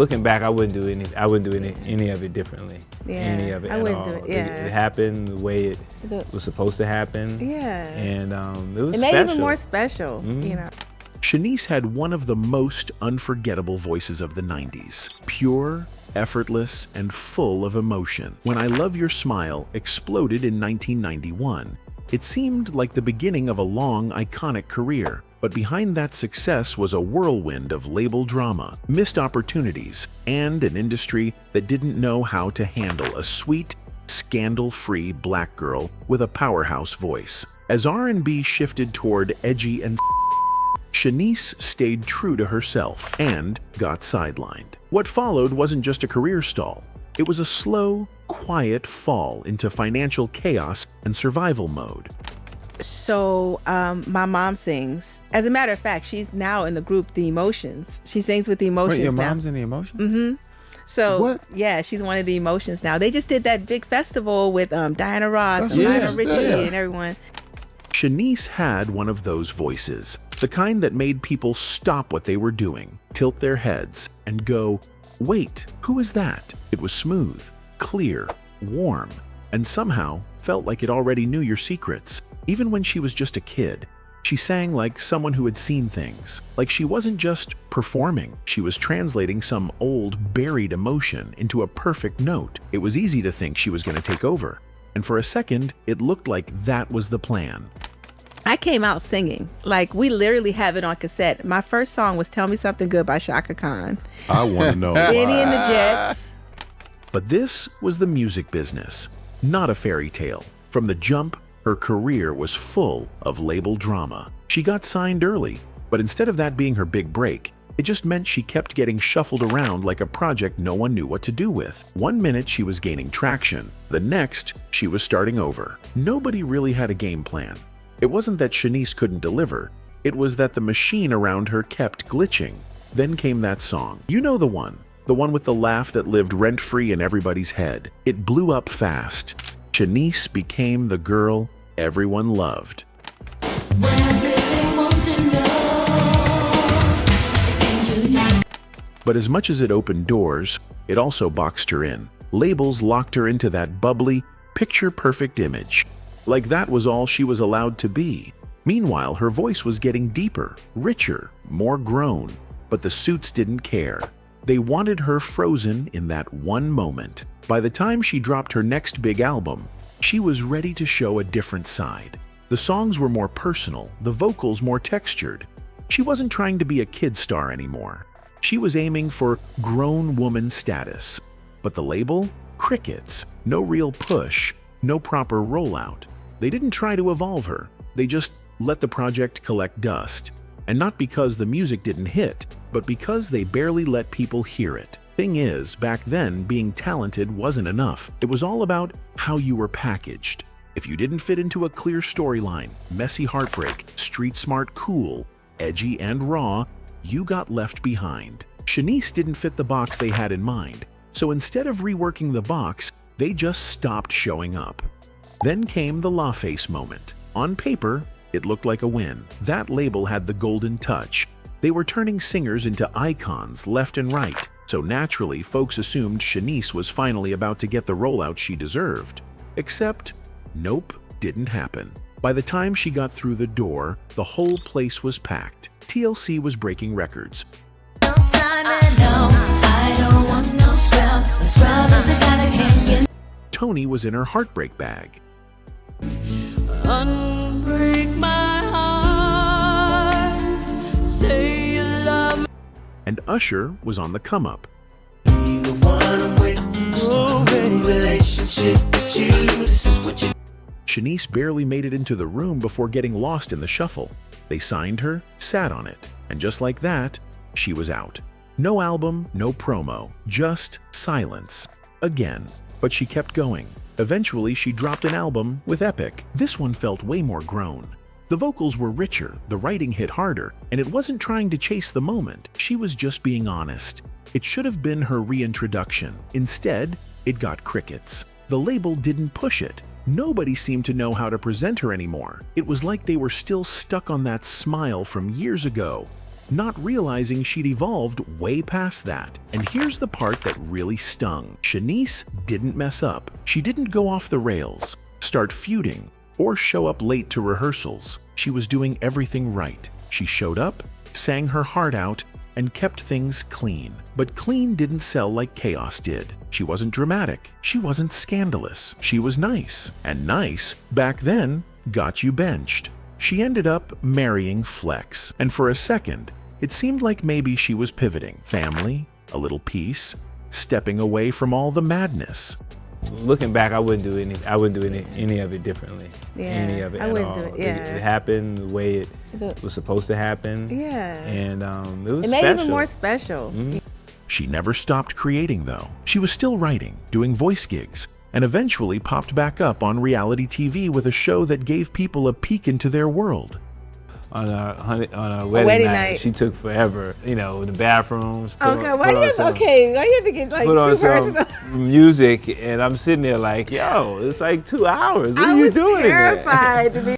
looking back, I wouldn't do any of it differently. Yeah, any of it I at wouldn't all. do it, yeah. It happened the way it was supposed to happen. Yeah. And it was It made special. it even more special, you know. Shanice had one of the most unforgettable voices of the 90s. Pure, effortless, and full of emotion. When I Love Your Smile exploded in 1991, it seemed like the beginning of a long, iconic career. But behind that success was a whirlwind of label drama, missed opportunities, and an industry that didn't know how to handle a sweet, scandal-free black girl with a powerhouse voice. As R&B shifted toward edgy and Shanice stayed true to herself and got sidelined. What followed wasn't just a career stall. It was a slow, quiet fall into financial chaos and survival mode. So my mom sings. As a matter of fact, she's now in the group The Emotions. She sings with The Emotions Wait, your now. mom's in The Emotions? Mm-hmm. So What? yeah, she's one of The Emotions now. They just did that big festival with Diana Ross That's and right. Lionel Richie Yeah. and everyone. Shanice had one of those voices, the kind that made people stop what they were doing, tilt their heads, and go, "Wait, who is that?" It was smooth, clear, warm, and somehow felt like it already knew your secrets. Even when she was just a kid, she sang like someone who had seen things. Like she wasn't just performing, she was translating some old, buried emotion into a perfect note. It was easy to think she was going to take over. And for a second, it looked like that was the plan. I came out singing. Like, we literally have it on cassette. My first song was Tell Me Something Good by Shaka Khan. I want to know Benny why. and the Jets. But this was the music business, not a fairy tale. From the jump, her career was full of label drama. She got signed early, but instead of that being her big break, it just meant she kept getting shuffled around like a project no one knew what to do with. One minute she was gaining traction, the next she was starting over. Nobody really had a game plan. It wasn't that Shanice couldn't deliver, it was that the machine around her kept glitching. Then came that song. You know the one with the laugh that lived rent-free in everybody's head. It blew up fast. Shanice became the girl everyone loved. But as much as it opened doors, it also boxed her in. Labels locked her into that bubbly, picture-perfect image. Like that was all she was allowed to be. Meanwhile, her voice was getting deeper, richer, more grown. But the suits didn't care. They wanted her frozen in that one moment. By the time she dropped her next big album, she was ready to show a different side. The songs were more personal, the vocals more textured. She wasn't trying to be a kid star anymore. She was aiming for grown woman status. But the label? Crickets. No real push, no proper rollout. They didn't try to evolve her. They just let the project collect dust. And not because the music didn't hit, but because they barely let people hear it. Thing is, back then, being talented wasn't enough. It was all about how you were packaged. If you didn't fit into a clear storyline, messy heartbreak, street smart cool, edgy and raw, you got left behind. Shanice didn't fit the box they had in mind, so instead of reworking the box, they just stopped showing up. Then came the LaFace moment. On paper, it looked like a win. That label had the golden touch. They were turning singers into icons left and right, so naturally folks assumed Shanice was finally about to get the rollout she deserved. Except, nope, didn't happen. By the time she got through the door, the whole place was packed. TLC was breaking records. Tony was in her heartbreak bag. Unbreak my heart, say you love me. And Usher was on the come-up. Shanice barely made it into the room before getting lost in the shuffle. They signed her, sat on it, and just like that, she was out. No album, no promo, just silence. Again. But she kept going. Eventually, she dropped an album with Epic. This one felt way more grown. The vocals were richer, the writing hit harder, and it wasn't trying to chase the moment. She was just being honest. It should have been her reintroduction. Instead, it got crickets. The label didn't push it. Nobody seemed to know how to present her anymore. It was like they were still stuck on that smile from years ago. not realizing she'd evolved way past that. And here's the part that really stung. Shanice didn't mess up. She didn't go off the rails, start feuding, or show up late to rehearsals. She was doing everything right. She showed up, sang her heart out, and kept things clean. But clean didn't sell like chaos did. She wasn't dramatic. She wasn't scandalous. She was nice. And nice, back then, got you benched. She ended up marrying Flex. And for a second, it seemed like maybe she was pivoting. Family, a little peace, stepping away from all the madness. Looking back, I wouldn't do any of it differently. Yeah, any of it I at wouldn't all. do it, yeah. It happened the way it was supposed to happen. Yeah. And it was It made special. it even more special. She never stopped creating, though. She was still writing, doing voice gigs, and eventually popped back up on reality TV with a show that gave people a peek into their world. On a wedding night, she took forever. In the bathrooms. Okay, why you have to get like put on too personal? some music, and I'm sitting there like, yo, it's like 2 hours. What I are you was doing terrified to be.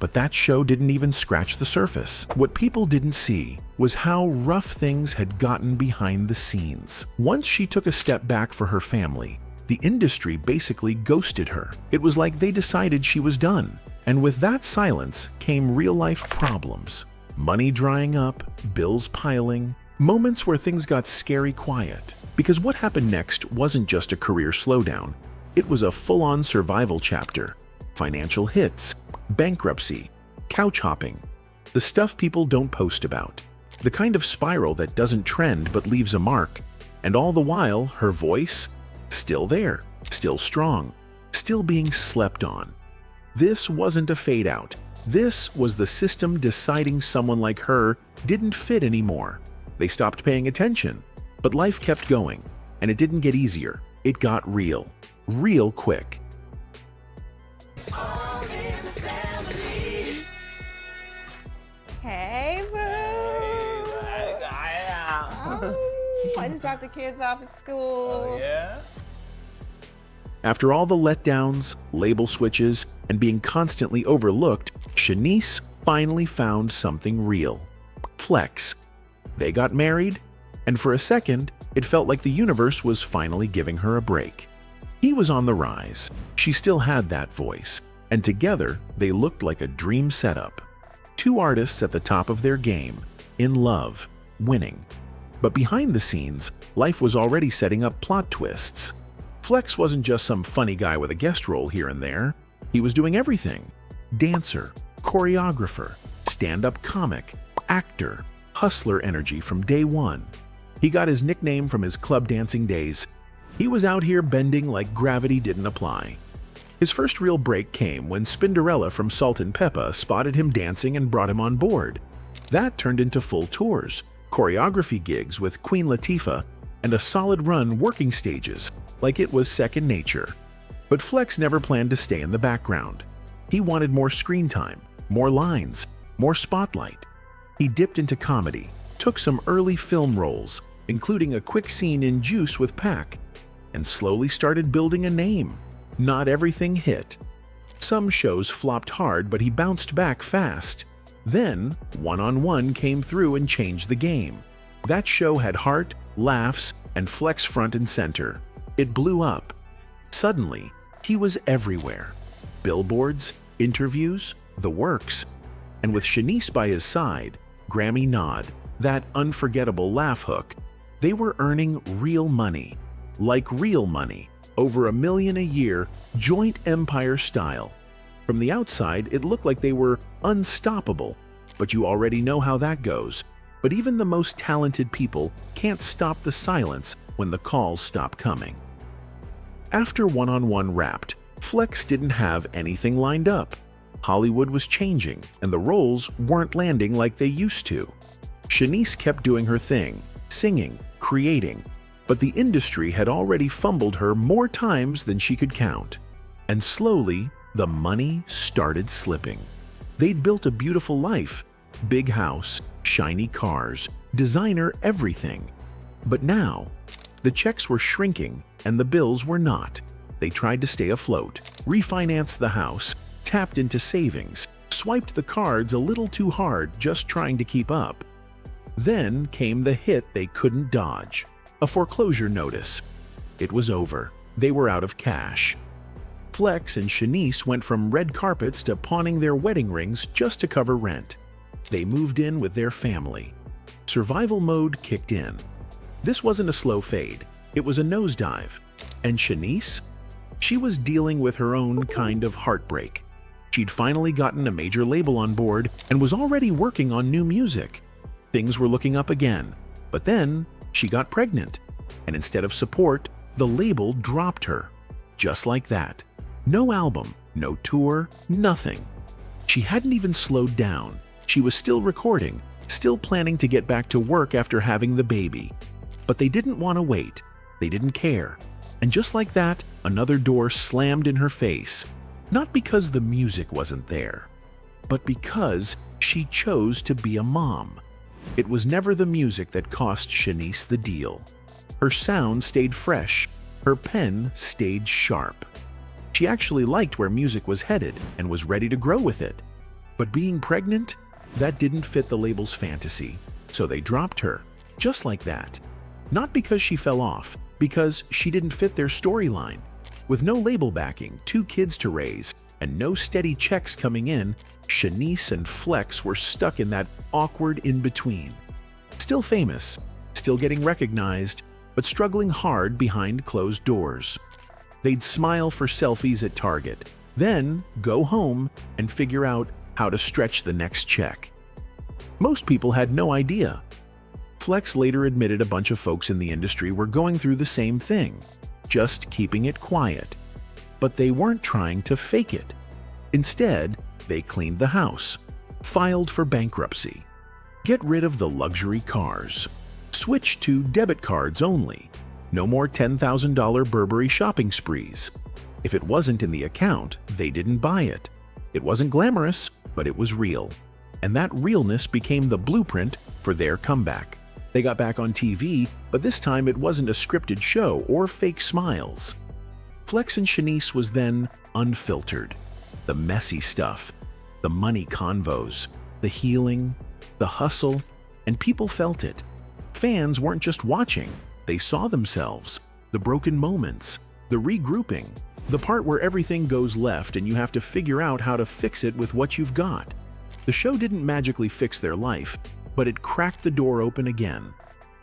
But that show didn't even scratch the surface. What people didn't see was how rough things had gotten behind the scenes. Once she took a step back for her family, the industry basically ghosted her. It was like they decided she was done. And with that silence came real-life problems. Money drying up, bills piling, moments where things got scary quiet. Because what happened next wasn't just a career slowdown. It was a full-on survival chapter. Financial hits, bankruptcy, couch hopping, the stuff people don't post about. The kind of spiral that doesn't trend but leaves a mark. And all the while, her voice, still there, still strong, still being slept on. This wasn't a fade out. This was the system deciding someone like her didn't fit anymore. They stopped paying attention, but life kept going, and it didn't get easier. It got real, real quick. Hey, boo. I just dropped the kids off at school. Oh, yeah? After all the letdowns, label switches, and being constantly overlooked, Shanice finally found something real. Flex. They got married, and for a second, it felt like the universe was finally giving her a break. He was on the rise. She still had that voice, and together they looked like a dream setup. Two artists at the top of their game, in love, winning. But behind the scenes, life was already setting up plot twists. Flex wasn't just some funny guy with a guest role here and there. He was doing everything. Dancer, choreographer, stand-up comic, actor, hustler energy from day one. He got his nickname from his club dancing days. He was out here bending like gravity didn't apply. His first real break came when Spinderella from Salt and Peppa spotted him dancing and brought him on board. That turned into full tours, choreography gigs with Queen Latifah, and a solid run working stages, like it was second nature. But Flex never planned to stay in the background. He wanted more screen time, more lines, more spotlight. He dipped into comedy, took some early film roles, including a quick scene in Juice with Pac, and slowly started building a name. Not everything hit. Some shows flopped hard, but he bounced back fast. Then, One-on-One came through and changed the game. That show had heart, laughs, and Flex front and center. It blew up. Suddenly, he was everywhere. Billboards, interviews, the works. And with Shanice by his side, Grammy nod, that unforgettable laugh hook, they were earning real money. Like real money. Over $1 million a year, joint empire style. From the outside, it looked like they were unstoppable. But you already know how that goes. But even the most talented people can't stop the silence when the calls stop coming. After One-on-One wrapped, Flex didn't have anything lined up. Hollywood was changing, and the roles weren't landing like they used to. Shanice kept doing her thing, singing, creating, but the industry had already fumbled her more times than she could count. And slowly, the money started slipping. They'd built a beautiful life, big house, shiny cars, designer everything. But now, the checks were shrinking and the bills were not. They tried to stay afloat, refinanced the house, tapped into savings, swiped the cards a little too hard just trying to keep up. Then came the hit they couldn't dodge, a foreclosure notice. It was over. They were out of cash. Flex and Shanice went from red carpets to pawning their wedding rings just to cover rent. They moved in with their family. Survival mode kicked in. This wasn't a slow fade. It was a nosedive. And Shanice? She was dealing with her own kind of heartbreak. She'd finally gotten a major label on board and was already working on new music. Things were looking up again. But then she got pregnant. And instead of support, the label dropped her. Just like that. No album, no tour, nothing. She hadn't even slowed down. She was still recording, still planning to get back to work after having the baby. But they didn't want to wait. They didn't care. And just like that, another door slammed in her face. Not because the music wasn't there, but because she chose to be a mom. It was never the music that cost Shanice the deal. Her sound stayed fresh. Her pen stayed sharp. She actually liked where music was headed and was ready to grow with it. But being pregnant, that didn't fit the label's fantasy, so they dropped her, just like that. Not because she fell off, because she didn't fit their storyline. With no label backing, 2 kids to raise, and no steady checks coming in, Shanice and Flex were stuck in that awkward in-between. Still famous, still getting recognized, but struggling hard behind closed doors. They'd smile for selfies at Target, then go home and figure out how to stretch the next check. Most people had no idea. Flex later admitted a bunch of folks in the industry were going through the same thing, just keeping it quiet. But they weren't trying to fake it. Instead, they cleaned the house, filed for bankruptcy, get rid of the luxury cars, switched to debit cards only, no more $10,000 Burberry shopping sprees. If it wasn't in the account, they didn't buy it. It wasn't glamorous, but it was real. And that realness became the blueprint for their comeback. They got back on TV, but this time it wasn't a scripted show or fake smiles. Flex and Shanice was then unfiltered. The messy stuff, the money convos, the healing, the hustle, and people felt it. Fans weren't just watching, they saw themselves, the broken moments, the regrouping, the part where everything goes left and you have to figure out how to fix it with what you've got. The show didn't magically fix their life, but it cracked the door open again.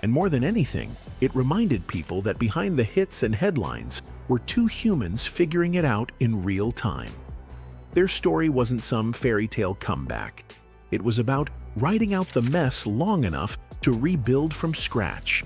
And more than anything, it reminded people that behind the hits and headlines were 2 humans figuring it out in real time. Their story wasn't some fairy tale comeback. It was about riding out the mess long enough to rebuild from scratch.